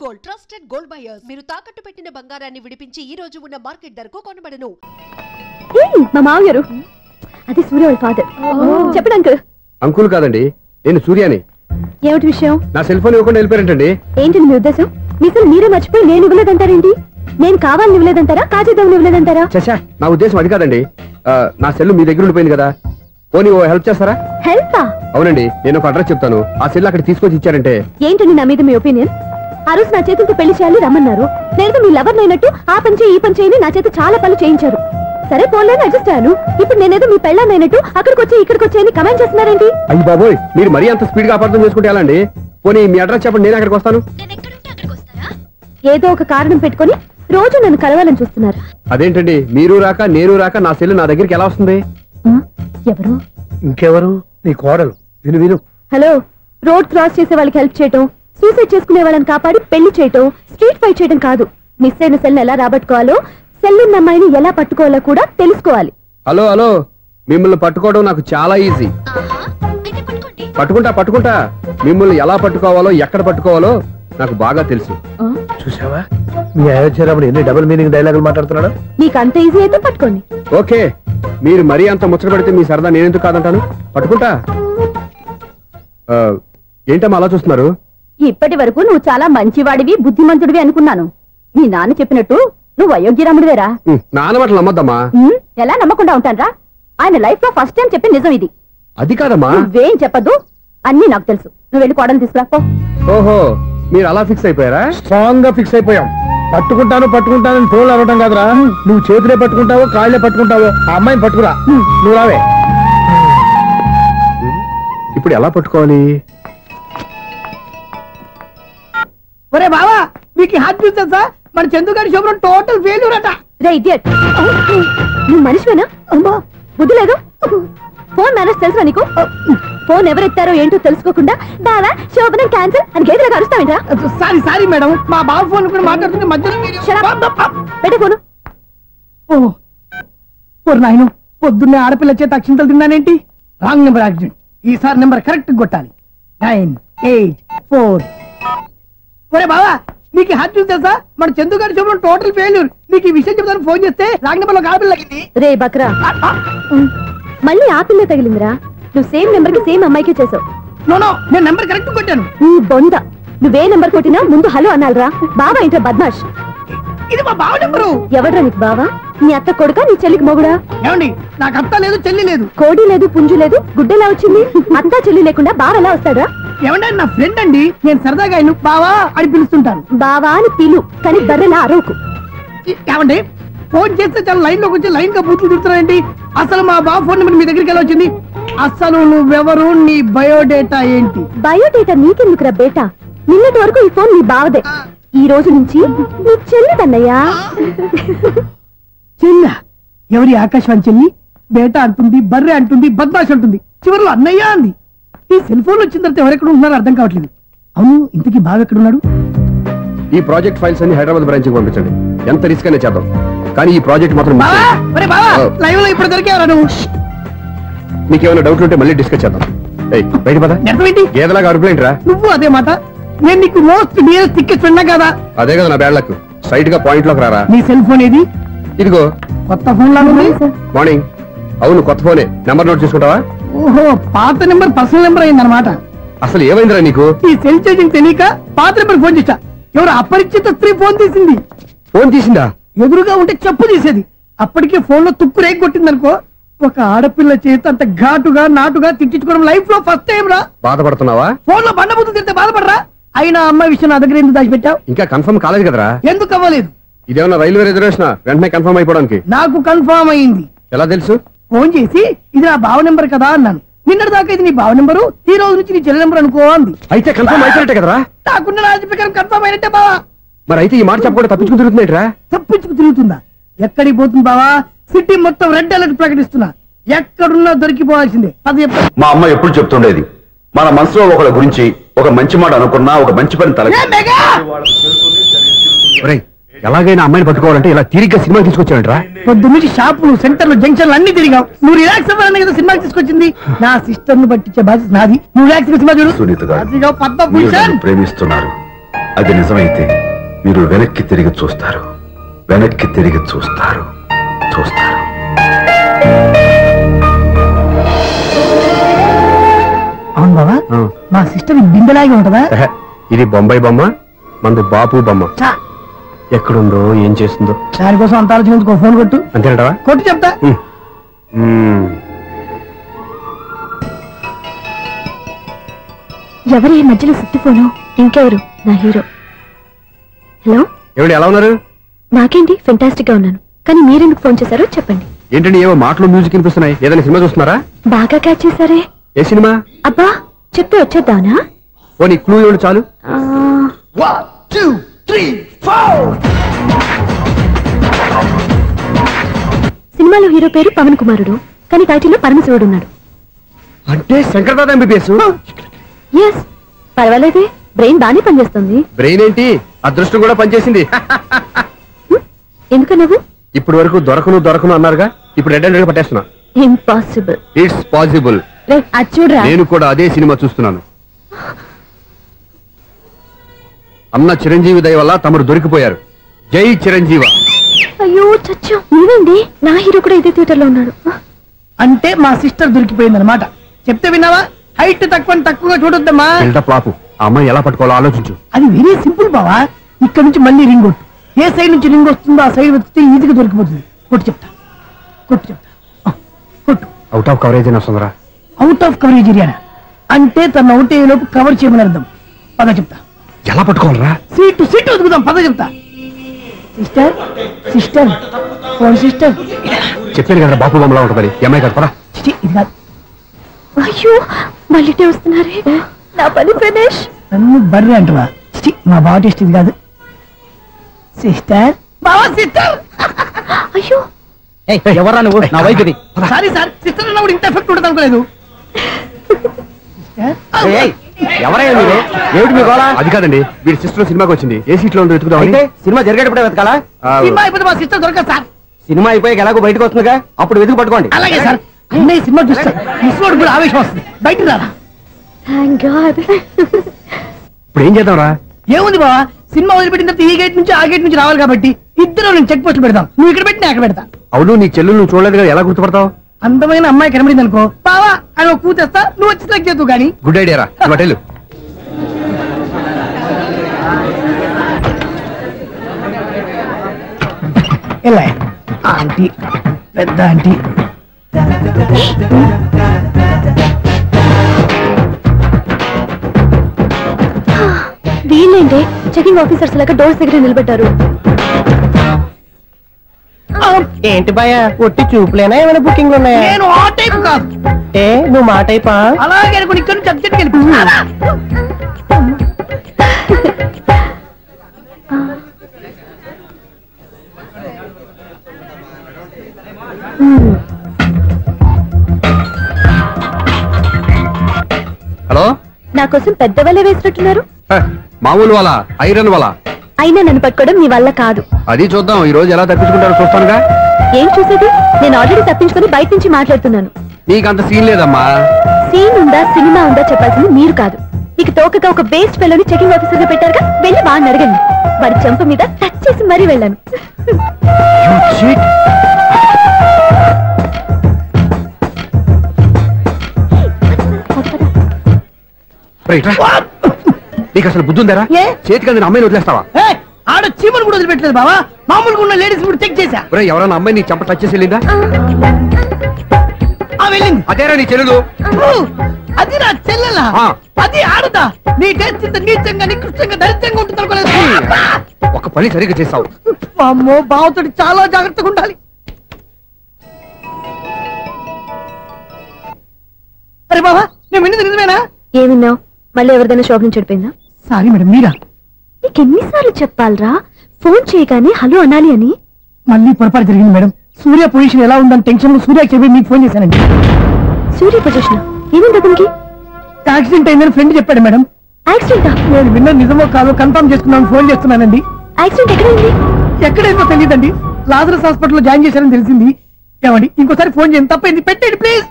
Gold trusted gold buyers మీరు తాకట్టు పెట్టిన బంగారాన్ని విడిపించి ఈ రోజు ఉన్న మార్కెట్ ధరకు కొనబడను. మా మామగారు అది సూర్య వాళ్ళ ఫాదర్. చెప్పండి అంకుల్. అంకుల్ కాదండి, నేను సూర్యాని. ఏమిటి విషయం? నా సెల్ ఫోన్ ఇవ్వకుండా వెళ్ళిపోయారంటండి. ఏంటండి మీ ఉద్దేశం? మీసలు మీరే మర్చిపోయి నేను ఇవ్వలేదంటారేంటి? నేను కావాలని ఇవ్వలేదంటారా, కాజేద్దామని ఇవ్వలేదంటారా? చచ్చా, నా ఉద్దేశం అది కాదండి. నా సెల్ మీ దగ్గర ఉండిపోయింది కదా, పోనీ ఓ హెల్ప్ చేస్తారా? హెల్పా? అవునండి, నేను ఒక అడ్రస్ చెప్తాను, ఆ సెల్ అక్కడ తీసుకొచ్చి ఇచ్చారంటే. ఏంటండి నా మీద మీ ఒపీనియన్? ఆ రోజు నా చేతులతో పెళ్లి చేయాలి రమ్మన్నారు. నేను మీ లవర్ అయినట్టు ఆ పని చేయి ఈ పని చేయని నా చేత చాలా పనులు చేయించారు. సరే పోలేని అడ్జస్ట్ అయ్యాను. ఇప్పుడు నేనేదో మీ పెళ్ళాన్నైనట్టు అక్కడికి వచ్చి ఇక్కడికి వచ్చి అని కమెంట్ చేస్తున్నారేంటి? అయ్యి బాబోయ్, మీరు మరీ అంత స్పీడ్ గా అపార్థం చేసుకుంటే ఎలా అండి? పోనీ మీ అడ్రస్ చెప్పండి, నేను అక్కడికి వస్తాను. ఏదో ఒక కారణం పెట్టుకొని రోజు నన్ను కలవాలని చూస్తున్నారు. అదేంటండి, మీరు రాక నేను రాక నా సెల్ నా దగ్గరికి ఎలా వస్తుంది? ఎవరు? ఇంకెవరు? నీ కోడలు. విను విను. హలో, రోడ్ క్రాస్ చేసే వాళ్ళకి హెల్ప్ చేయటం, సూసైడ్ చేసుకునే వాళ్ళని కాపాడి పెళ్లి చేయటం, స్ట్రీట్ ఫైట్ చేయడం కాదు. మిస్ అయిన సెల్ ఎలా రాబట్టుకోవాలో, సెల్ ఉన్న అమ్మాయిని ఎలా పట్టుకోవాలో కూడా తెలుసుకోవాలి. హలో హలో, మిమ్మల్ని పట్టుకోవడం నాకు చాలా ఈజీ. పట్టుకుంటా. మిమ్మల్ని ఎలా పట్టుకోవాలో, ఎక్కడ పట్టుకోవాలో నాకు బాగా తెలుసు. చూసావా, మీ అయోధ్యరాముడు ఎన్ని డబుల్ మీనింగ్ డైలాగులు మాట్లాడుతున్నాడు. నీకు అంత ఈజీ అయితే పట్టుకోండి. ఓకే, మీరు మరీ అంత ముచ్చట పెడితే మీ సరదా నేనెందుకు కాదంటాను. పట్టుకుంటా. ఏంటమ్మా అలా చూస్తున్నారు? ఇప్పటి వరకు నువ్వు చాలా మంచివాడివి, బుద్ధిమంతుడివి అనుకున్నాను. నీ నాన్న చెప్పినట్టు నువ్వు అయోగ్యరాముడివేరా? నాన్న మాటలు నమ్మద్దమ్మా. ఎలా నమ్మకుండా ఉంటానరా? ఆయన లైఫ్ లో ఫస్ట్ టైం చెప్పి నిజం ఇది. అది కాదమ్మా. నువ్వేం చెప్పద్దు, అన్ని నాకు తెలుసు. నువ్వు వెళ్ళి కోడలు తీసుకురా. ఓహో, మీరు అలా ఫిక్స్ అయిపోయారా? స్ట్రాంగ్ గా ఫిక్స్ అయిపోయాం. పట్టుకుంటాను ఫోన్లు అనటం కాదురా. నువ్వు చేతులే పట్టుకుంటావో కాళ్ళే పట్టుకుంటావో ఆ అమ్మాయిని పట్టుకురా. నువ్వు రావే. ఇప్పుడు ఎలా పట్టుకోవాలి? ఒరే బావా, మీకు హార్ట్ తెలుసా? మన చందుగారి శుభ్రం టోటల్ ఫెయిల్యూర్ అట. రే ఇడియట్, నువ్వు మనిషివేనా? అమ్మా బుద్ధి లేదు. ఫోన్ మేనేజ్ తెలుసా నీకు? ఫోన్ ఎవరెత్తారో ఏంటో తెలుసుకోకుండా బావా శోభనం క్యాన్సిల్ అని గేదెలకు అరుస్తావేంట్రా? సారీ మేడం, మా బావ ఫోన్ కూడా మాట్లాడుతుంటే మధ్యలో పెట్టే ఫోను. ఓ నాయను, పొద్దున్నే ఆడపిల్ల చేత అక్షింతలు తిన్నానేంటి? Wrong number accident. ఈసారి నెంబర్ కరెక్ట్ కొట్టాలి. 984. ఒరే బావా, నీకు హార్ట్ తెలుసా? మన చందు గారి శుభ్రం టోటల్ ఫెయిల్యూర్. నీకు ఈ విషయం చెప్తాను ఫోన్ చేస్తే రాంగ్ నెంబర్ లో ఆడపిల్ల తగిలింది. రే బక్రా, మళ్ళీ ఆ పిల్ల తగిలిందిరా. నువ్వు సేమ్ నెంబర్ కి సేమ్ అమ్మాయికి చేసావు. నో, నేను నెంబర్ కరెక్ట్ కొట్టాను. నీ బొంద, నువ్వే నెంబర్ కొట్టినా ముందు హలో అనాలరా. బావా ఏంట్రా బద్మాష్? ఇది మా బావ నెంబరు. ఎవడ్రా నీకు బావా? నీ అత్త కొడుక, నీ చెల్లికి మొగుడా? ఏమండి, నాకు అత్త లేదు చెల్లి లేదు. కోడి లేదు పుంజు లేదు, గుడ్డెలా వచ్చింది? అత్త చెల్లి లేకుండా బావ ఎలా వస్తాడా? ఏమంటే నా ఫ్రెండ్ అండి, నేను సరదాగా ఆయన బావా అని పిలుస్తుంటాను. బావా అని పిలు, కానీ బర్రెలా అరవకు. ఏమండి, ఫోన్ చేస్తే చాలా లైన్ లోకి వచ్చి లైన్ గా బూతులు తిడుతున్నాయండి. అసలు మా బావ ఫోన్ నెంబర్ మీ దగ్గరికి ఎలా వచ్చింది? అసలు నువ్వెవరు, నీ బయోడేటా ఏంటి? బయోడేటా నీకెందుకురా బేటా? నిన్నటి వరకు ఈ ఫోన్ నీ బావదే, ఈ రోజు నుంచి నీ చెల్లిదన్నయ్యా. చెల్ల ఎవరి? ఆకాశవాణి చెల్లి. బేటా అంటుంది, బర్రె అంటుంది, బద్మాష్ అంటుంది, చివరిలో అన్నయ్య అంది. ఈ సెల్ ఫోన్ వచ్చిన తర్వాత ఎవరెక్కడ ఉన్నారో అర్థం కావట్లేదు. అవును, ఇంతకీ బావ ఎక్కడున్నాడు? ఈ ప్రాజెక్ట్ ఫైల్స్ అన్ని హైదరాబాద్ బ్రాంచ్ కి పంపించండి. ఎంత రిస్క్ అనే చేద్దాం, కానీ ఈ ప్రాజెక్ట్ మాత్రం లైవ్ లో ఇప్పుడు దొరికేవరా నువ్వు? నీకేమైనా డౌట్లు ఉంటే మళ్ళీ డిస్కస్ చేద్దాం. బయట పద. ఏదలాగా అరుపులేంట్రా? నువ్వు అదే మాట. నేను నీకు మోస్ట్ నియరెస్ట్ టికెట్ విన్నా కదా. అదే కదా నా బ్యాడ్ లక్. స్ట్రైట్ గా పాయింట్ లోకి రారా. నీ సెల్ ఫోన్ ఏది? ఇదిగో. కొత్త ఫోన్ లాగా ఉంది. మార్నింగ్. అవును, కొత్త ఫోనే. నెంబర్ నోట్ చేసుకుంటావా? ఓహో, పాత నెంబర్ పర్సనల్ నెంబర్ అయిందన్నమాట. అసలు ఏమైందిరా నీకు? ఈ సెల్ చేసింగ్ తెలియక పాత నెంబర్ ఫోన్ చేశా. ఎవరు అపరిచిత స్త్రీ ఫోన్ తీసింది. ఫోన్ తీసిందా? ఎదురుగా ఉంటే చెప్పు తీసేది. అప్పటికే ఫోన్ లో తుక్కు రేగి కొట్టిందనుకో. ఒక ఆడపిల్ల చేత అంత ఘాటుగా నాటుగా తిట్టించుకోవడం లైఫ్ లో ఫస్ట్ టైం రా. బాధపడుతున్నావా? ఫోన్ లో బండబుద్ధి తింటే బాధపడరా? అయినా అమ్మాయి విషయం నా దగ్గర ఎందుకు దాచిపెట్టావు? ఇంకా కన్ఫర్మ్ కాలేదు కదరా. ఎందుకు అవ్వలేదు? ఇదేమన్నా రైల్వే రిజర్వేషన్? వెంటనే కన్ఫర్మ్ అయిపోవడానికి. నాకు కన్ఫర్మ్ అయింది. ఎలా తెలుసు? ఫోన్ చేసి ఇది నా బావ నెంబర్ కదా అన్నాను. నిన్నటి దాకా ఇది నీ బావ నెంబరు, ఈ రోజు నుంచి నీ చెల్లి నెంబర్ అనుకో అంది. అయితే కన్ఫర్మ్ అయిపోయినట్టే కదరా? నాకున్న రాజు ప్రకారం కన్ఫర్మ్ అయినట్టే బావా. మరి అయితే ఈ మాట చెప్పకుండా తప్పించుకు తిరుగుతున్నాయిట్రా? తప్పించుకు తిరుగుతుందా? ఎక్కడికి పోతుంది బావా? సిటీ మొత్తం రెడ్ అలర్ట్ ప్రకటిస్తున్నా. ఎక్కడున్నా దొరికిపోవాల్సిందే. అది మా అమ్మ ఎప్పుడు చెప్తుండేది, మన మనసులో ఒకళ్ళ గురించి ఒక మంచి మాట అనుకున్నా ఒక మంచి పని తల. ఎలాగైనా అమ్మాయిని పట్టుకోవాలంటే ఇలా తిరిగ్గా సినిమా తీసుకొచ్చాడంట్రా. పొద్దు నుంచి షాపులు, సెంటర్లు, జంక్షన్లు అన్ని తిరిగావు. నువ్వు రిలాక్స్ అవ్వాలని కదా సినిమా తీసుకొచ్చింది. నా సిస్టర్ ను పట్టించే బాధ్యత నాది. నువ్వు రిలాక్స్ సినిమా చూడు. సునీత గారు పద్మభూషణ్ ప్రేమిస్తున్నారు. అది నిజమైతే మీరు వెనక్కి తిరిగి చూస్తారు, వెనక్కి తిరిగి చూస్తారు, చూస్తారు. అవును బాబా, మా సిస్టర్ బిందెలాగే ఉంటదా? ఇది బొంబాయి బొమ్మ, మంది బాపు బొమ్మ. ఎక్కడుందో ఏం చేస్తుందో దానికోసం అంత ఆలోచన ఫోన్ కొట్టు. అంతేనటవా? కొట్టు చెప్తా. ఎవరు ఈ మధ్యలో సుత్తిపోను? ఇంకెవరు? నా హీరో. హలో, ఏమిటి ఎలా ఉన్నారు? నాకేంటి ఫెంటాస్టిక్ గా ఉన్నాను, కానీ మీరెందుకు ఫోన్ చేశారో చెప్పండి. ఏంటండి ఏవో మాటలు మ్యూజిక్ వినిపిస్తున్నాయి, ఏదైనా సినిమా చూస్తున్నారా? బాగా క్యాచ్ చేశారే. ఏ సినిమా? అబ్బా చెప్తే వచ్చేద్దానా? పోనీ క్లూ ఇవ్వండి చాలు. సినిమాలో హీరో పేరు పవన్ కుమారుడు, కానీ టైటిల్లో పరమశివుడు ఉన్నాడు. అంటే శంకర్దాద ఎంబీబీఎస్. ఎస్, పర్వాలేదే, బ్రెయిన్ బానే పనిచేస్తుంది. బ్రెయిన్ ఏంటి, అదృష్టం కూడా పనిచేసింది. ఎందుకు నువ్వు? ఇప్పటి వరకు దొరకను అన్నారుగా, ఇప్పుడు రెడ్ హ్యాండెడ్ గా పట్టేస్తున్నా. ఇంపాసిబుల్. It's possible. అది చూడరా. నేను కూడా అదే సినిమా చూస్తున్నాను. అన్న చిరంజీవి దయ వల్ల తమరు దొరికిపోయారు. జై చిరంజీవ. అయ్యో చచ్చా, నీవేంటి? నా హీరో కూడా ఇదే థియేటర్ లో ఉన్నాడు. అంటే మా సిస్టర్ దొరికిపోయింది అనమాట. చెప్తే విన్నావా? హైట్ తక్కువగా చూడొద్దమ్మా. పాపు, ఆ అమ్మాయి ఎలా పట్టుకోవాలో ఆలోచించు. అది వెరీ సింపుల్ బావా. ఇక్కడ నుంచి మళ్ళీ రింగ్ కొట్టు. ఏ సైడ్ నుంచి రింగ్ వస్తుందో ఆ సైడ్ వస్తే ఈజీగా దొరికిపోతుంది. కొట్టు చెప్తా. కొట్టు. అవుట్ ఆఫ్ కవరేజ్ అని వస్తుందిరా. అవుట్ ఆఫ్ కవరేజ్ ఏరియా అంటే తన అవుట్ అయ్యే లోపు కవర్ చేయమని అర్థం. పద చెప్తా. ఎలా పట్టుకోవాలరా? సీటు వదుకుదాం, పద చెప్తా. Sister phone sister. చెప్పాను కదా బాపు బొమ్మలా ఉంటుందని. అమ్మాయి కదా, పరా. ఇది కాదు. అయ్యో మళ్ళీ వస్తున్నారే. నా పని ఫినిష్. నన్ను బర్రె అంటవా? మా బావ టెస్ట్ ఇది కాదు. సిస్టర్, బావా సిస్టర్. అయ్యో ఎవరా నువ్వు? నా వైఫ్ ఇది. సారీ సార్, సిస్టర్ అన్నప్పుడు ఇంత ఎఫెక్ట్ ఉంటుంది అనుకోలేదు. ఎవరైనా మీరు? ఏమిటి మీ గోళ? అది కాదండి, వీడి సిస్టర్ సినిమాకి వచ్చింది. ఏ సీట్ లో ఉందో వెతుకుదామని. సినిమా జరిగేటప్పుడే వెతకాలా? సినిమా అయిపోతే మా సిస్టర్ దొరకదు సార్. సినిమా అయిపోయాక ఎలాగో బయటకు వస్తుందిగా, అప్పుడు వెతుకు పట్టుకోండి. అలాగే సార్. అన్నయ్య సినిమా చూస్తారు, మిస్వాడు కూడా ఆవేశం వస్తుంది. బయటకు రారా. Thank God. ఇప్పుడు ఏం చేద్దాంరా? ఏముంది బావా, సినిమా వదిలిపెట్టిన తర్వాత ఈ గేట్ నుంచి ఆ గేట్ నుంచి రావాలి కాబట్టి ఇద్దరు నేను చెక్ పోస్ట్ పెడతాం. నువ్వు ఇక్కడ పెట్టి అక్కడ పెడతా. అవును, నీ చెల్లెలు నువ్వు చూడలేదు కదా, ఎలా గుర్తుపడతావు? అందమైన అమ్మాయి కనబడింది అనుకో, బావా అని ఒక కూతేస్తా, నువ్వు వచ్చి సెలెక్ట్ చేద్దు కానీ. గుడ్ ఐడియా రా. హోటల్ ఎలా ఆంటీ, పెద్ద ఆంటీ. వీళ్ళేంటే చెకింగ్ ఆఫీసర్స్ లాగా డోర్స్ దగ్గర నిలబెట్టారు. ఏంటి భయ, ఒట్టి చూపులేనా ఏమైనా బుకింగ్ ఉన్నాయా? నేను ఆ టైప్ కాదు. ఏ నువ్వు మా టైపా? అలాగే అనుకుని ఇక్కడ నుంచి అర్జెంట్కి వెళ్ళి హలో, నా కోసం పెద్ద వల్ల వేసినట్టున్నారు. మామూలు వాళ్ళ ఐరన్ వాళ్ళ. అయినా నన్ను పట్టుకోవడం మీ వల్ల కాదు. అది చూద్దాం, ఈ రోజు ఎలా తప్పించుకుంటారో చూస్తానుగా. ఏం చూసేది? నేను ఆల్రెడీ తప్పించుకొని బయట నుంచి మాట్లాడుతున్నాను. నీకంత సీన్ లేదమ్మా. సీన్ ఉందా సినిమా ఉందా చెప్పాల్సింది మీరు కాదు. మీకు తోకగా ఒక బేస్ట్ ఫెలోని చెకింగ్ ఆఫీసర్ గా పెట్టారుగా, వెళ్ళి బాగా అడగండి. వాడి చెంప మీద టచ్ చేసి మరీ వెళ్ళాను. నీకు అసలు బుద్ధి ఉందారా? చేతికి అందిన అమ్మాయిని వదిలేస్తావా? ఆడ చీమలు కూడా వదిలిపెట్టలేదు బావా. మామూలుగా ఉన్న లేడీస్ కూడా చెక్ చేశా. ఎవరైనా అమ్మాయి నీ చెంప టచ్ చేసి వెళ్ళిందా? వెళ్ళింది. అదేరా నీ చెల్లెలు? అది నా చెల్లెలా? అది ఆడదా? నీ టేస్ట్ ఇంత నీచంగా నికృష్టంగా దరిద్రంగా ఉంటుంది అనుకోలేదు. ఒక పని సరిగ్గా చేసావు. అమ్మో, బావతోటి చాలా జాగ్రత్తగా ఉండాలి. అరే బావా, నేను విన్నది నిజమేనా? ఏమిన్నావు? మళ్ళీ ఎవరిదైనా షాప్ నుంచి చెడిపోయిందా? సారీ మేడం, మీరా? నీకు ఎన్నిసార్లు చెప్పాలరా ఫోన్ చేయగానే హలో అనాలి అని? మళ్ళీ పొరపాటు జరిగింది మేడం. సూర్య పొజిషన్ ఎలా ఉందని టెన్షన్ లో సూర్యకి చెప్పి మీకు ఫోన్ చేశానండి. సూర్య పొజిషన్ ఏమైంది అతనికి? యాక్సిడెంట్ అయిందని ఫ్రెండ్ చెప్పాడు మేడం. యాక్సిడెంటా? నేను విన్న నిజమో కాదో కన్ఫర్మ్ చేసుకున్నాను, ఫోన్ చేస్తున్నానండి. యాక్సిడెంట్ ఎక్కడైంది? ఎక్కడైందో తెలియదండి. లాజరస్ హాస్పిటల్లో జాయిన్ చేశారని తెలిసింది. ఏమండి ఇంకోసారి ఫోన్ చేయండి, తప్పైంది, పెట్టండి please.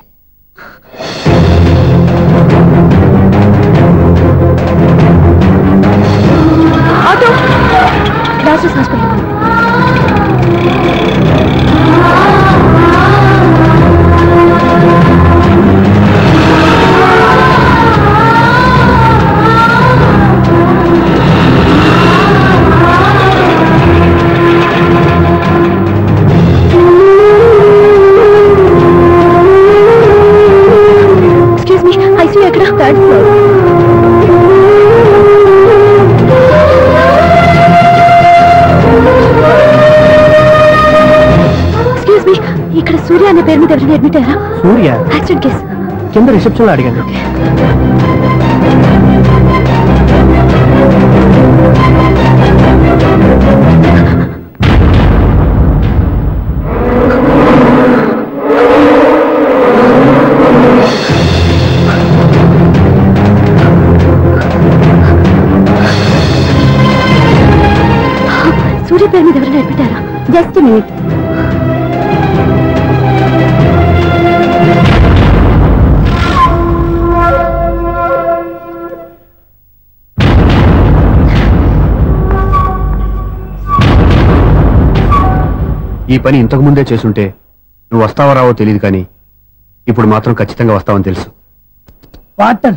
Auto Rajesh hospital. Excuse me, ICU ఎక్కడ? Third floor. ఎక్స్క్యూజ్ మీ, ఇక్కడ సూర్య అనే పేరు మీద ఎవరైనా అడ్మిట్ అయ్యారా? Surya accident case. కింద రిసెప్షన్ లో అడిగాను. సూర్య పేరు మీద ఎవరైనా అడ్మిట్ అయ్యారా? Just minute. ఈ పని ఇంతకు ముందే చేసుంటే నువ్వు వస్తావో రావో తెలియదు, కానీ ఇప్పుడు మాత్రం ఖచ్చితంగా వస్తావని తెలుసు. వాటర్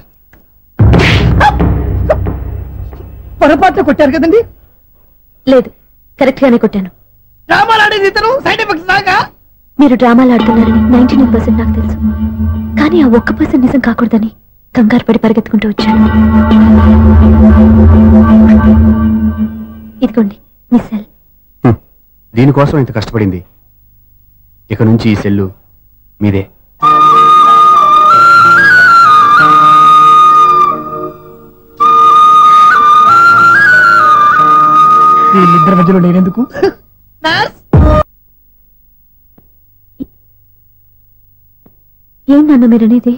పొరపాట్లు కొట్టారు కదండి? లేదు, కరెక్ట్ గానే కొట్టాను. డ్రామాలు ఆడేది ఇతను, సైడ్ ఎఫెక్ట్స్ దాకా. మీరు డ్రామాలు ఆడుతున్నారని 99% నాకు తెలుసు, కానీ ఆ 1% నిజం కాకూడదని కంగారు పడి పరిగెత్తుకుంటూ వచ్చాను. ఇదిగోండి మీ సెల్. దీనికోసం ఇంత కష్టపడింది. ఇక నుంచి ఈ సెల్లు మీదే. వీళ్ళిద్దరి మధ్యలో నేనెందుకు? ఏంటన్నా మీరనేది?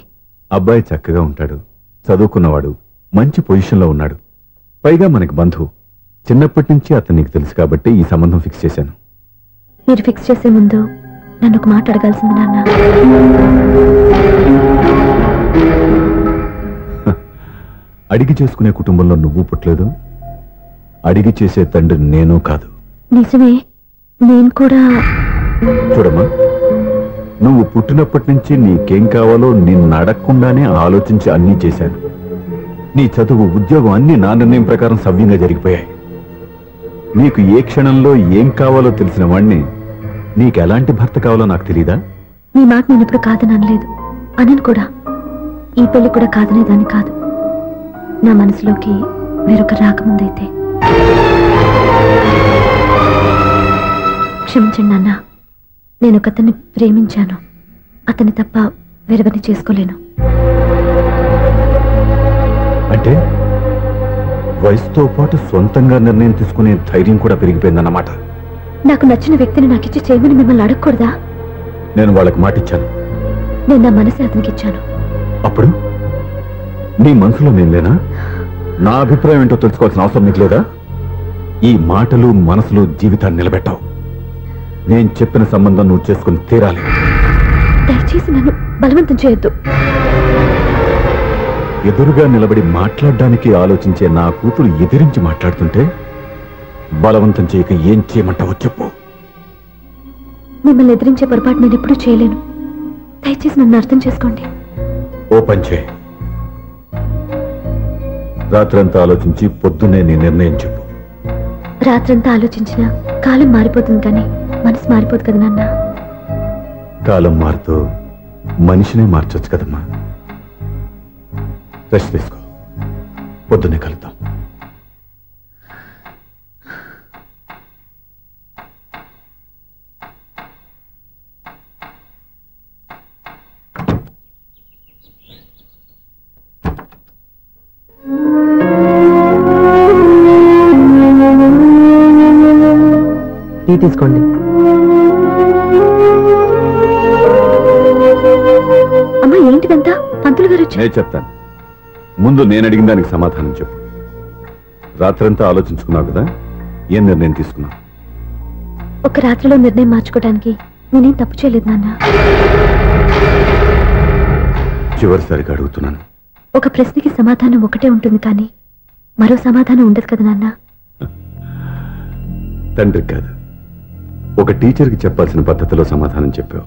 అబ్బాయి చక్కగా ఉంటాడు, చదువుకున్నవాడు, మంచి పొజిషన్లో ఉన్నాడు, పైగా మనకి బంధువు. చిన్నప్పటి నుంచి అతను నీకు తెలుసు కాబట్టి ఈ సంబంధం ఫిక్స్ చేశాను. మీరు ఫిక్స్ చేసే ముందు నన్ను ఒక మాట అడగాల్సింది నాన్న. అడిగి చేసుకునే కుటుంబంలో నువ్వు పుట్టలేదు, అడిగి చేసే తండ్రి నేను కాదు. నిజమే, నేను కూడా. చూడమ్మా, నువ్వు పుట్టినప్పటి నుంచి నీకేం కావాలో నిన్ను అడగకుండానే ఆలోచించి అన్నీ చేశాను. నీ చదువు, ఉద్యోగం అన్నీ నా నిర్ణయం ప్రకారం సవ్యంగా జరిగిపోయాయి. నీకు ఏ క్షణంలో ఏం కావాలో తెలిసిన వాణ్ణి నీకు ఎలాంటి భర్త కావాలో నాకు తెలీదా? మీ మాట నేను ఇప్పుడు కాదని అనలేదు, అనను కూడా. ఈ పెళ్లి కూడా కాదనేదాన్ని కాదు. నా మనసులోకి వేరొక రాకముందైతే. క్షమించండి నాన్న, నేను ఒకతన్ని ప్రేమించాను. అతన్ని తప్ప వేరెవరిని చేసుకోలేను. అంటే వయసుతో పాటు సొంతంగా నిర్ణయం తీసుకునే ధైర్యం కూడా పెరిగిపోయిందన్నమాట. నాకు నచ్చిన వ్యక్తిని నాకిచ్చి చేయమని మిమ్మల్ని అడగకూడదా? నేను వాళ్ళకి మాటిచ్చాను. నేను నా మనసే అతనికి ఇచ్చాను. అప్పుడు నీ మనసులో నేను లేనా? నా అభిప్రాయం ఏంటో తెలుసుకోవాల్సిన అవసరం నీకు లేదా? ఈ మాటలు మనసులో జీవితాన్ని నిలబెట్టావు. నేను చెప్పిన సంబంధం నువ్వు చేసుకుని తీరాలి. దయచేసి నన్ను బలవంతం చేయొద్దు. ఎదురుగా నిలబడి మాట్లాడడానికి ఆలోచించే నా కూతురు ఎదిరించి మాట్లాడుతుంటే బలవంతం చేయక ఏం చేయమంటావో చెప్పు. మిమ్మల్ని ఎదిరించే పొరపాటు నేను ఎప్పుడూ చేయలేను. దయచేసి నన్ను అర్థం చేసుకోండి. ఓ పంచే, రాత్రంతా ఆలోచించి పొద్దున్నే నీ నిర్ణయం చెప్పు. రాత్రంతా ఆలోచించినా కాలం మారిపోతుంది, కానీ మనసు మారిపోదు కదా నాన్న. కాలం మారుతూ మనిషినే మార్చొచ్చు కదమ్మా. రెస్ట్ తీసుకో, పొద్దున్నే కలుద్దాం. టీ తీసుకోండి. అమ్మా, ఏంటిదంతా? పంతులు గారు వచ్చి. నేను చెప్తాను, ముందు నేను అడిగిన దానికి సమాధానం చెప్పు. రాత్రంతా ఆలోచించుకున్నావు కదా, ఏం నిర్ణయం తీసుకున్నావు? ఒక రాత్రిలో నిర్ణయం మార్చుకోవడానికి నేనేం తప్పు చేయలేదు నాన్న. చివరిసారిగా అడుగుతున్నాను. ఒక ప్రశ్నకి సమాధానం ఒకటే ఉంటుంది, కానీ మరో సమాధానం ఉండదు కదా నాన్న. తండ్రికి కాదు, ఒక టీచర్కి చెప్పాల్సిన పద్ధతిలో సమాధానం చెప్పావు.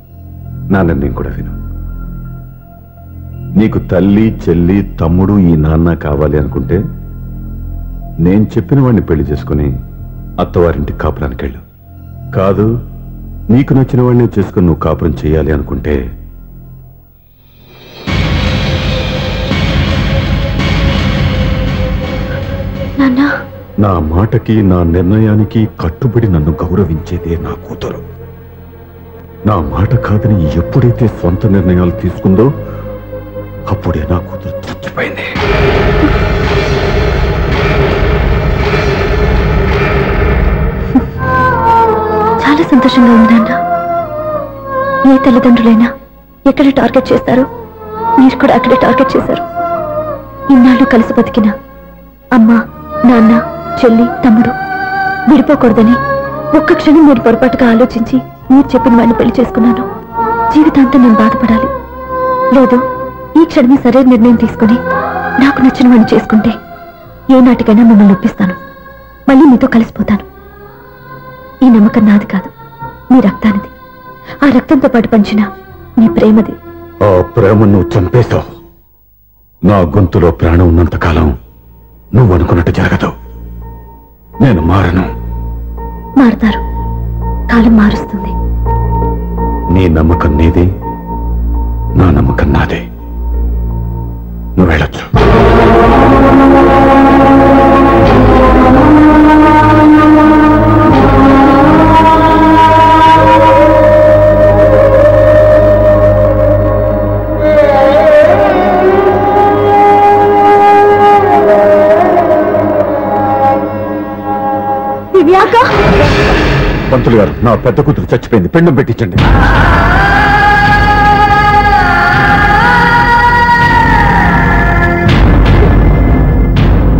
నా నిర్ణయం కూడా విను. నీకు తల్లి, చెల్లి, తమ్ముడు, ఈ నాన్న కావాలి అనుకుంటే నేను చెప్పిన వాడిని పెళ్లి చేసుకుని అత్తవారింటికి కాపురానికి వెళ్ళు. కాదు, నీకు నచ్చిన వాడిని చేసుకుని నువ్వు కాపురం చేయాలి అనుకుంటే నా మాటకి, నా నిర్ణయానికి కట్టుబడి నన్ను గౌరవించేదే నా కూతురు. నా మాట కాదని ఎప్పుడైతే సొంత నిర్ణయాలు తీసుకుందో అప్పుడే నా కూతురు చచ్చిపోయింది. చాలా సంతోషంగా ఉంది నాన్న. ఏ తల్లిదండ్రులైనా ఎక్కడ టార్గెట్ చేస్తారో మీరు కూడా అక్కడే టార్గెట్ చేశారు. ఇన్నాళ్ళు కలిసి బతికిన అమ్మ, నాన్న, చెల్లి, తమ్ముడు విడిపోకూడదని ఒక్క క్షణం మీరు పొరపాటుగా ఆలోచించి మీరు చెప్పిన వాడిని పెళ్లి చేసుకున్నాను. జీవితాంతం నేను బాధపడాలి. లేదు, ఈ క్షణమే సరైన నిర్ణయం తీసుకుని నాకు నచ్చిన వాడిని చేసుకుంటే ఏ నాటికైనా మిమ్మల్ని ఒప్పిస్తాను. మళ్ళీ మీతో కలిసిపోతాను. ఈ నమ్మకం నాది కాదు, మీ రక్తానిది. ఆ రక్తంతో పాటు పంచిన మీ ప్రేమది. ఆ ప్రేమ నువ్వు చంపేశావు. నా గొంతులో ప్రాణం ఉన్నంతకాలం నువ్వు అనుకున్నట్టు జరగదు. నేను మారను. మారుతారు, కాలం మారుస్తుంది. నీ నమ్మకం నీది, నా నమ్మకం నాదే. నువ్వు వెళ్ళొచ్చు. దివ్యాక, పంతులు గారు, నా పెద్ద కూతురు చచ్చిపోయింది, పిండం పెట్టించండి.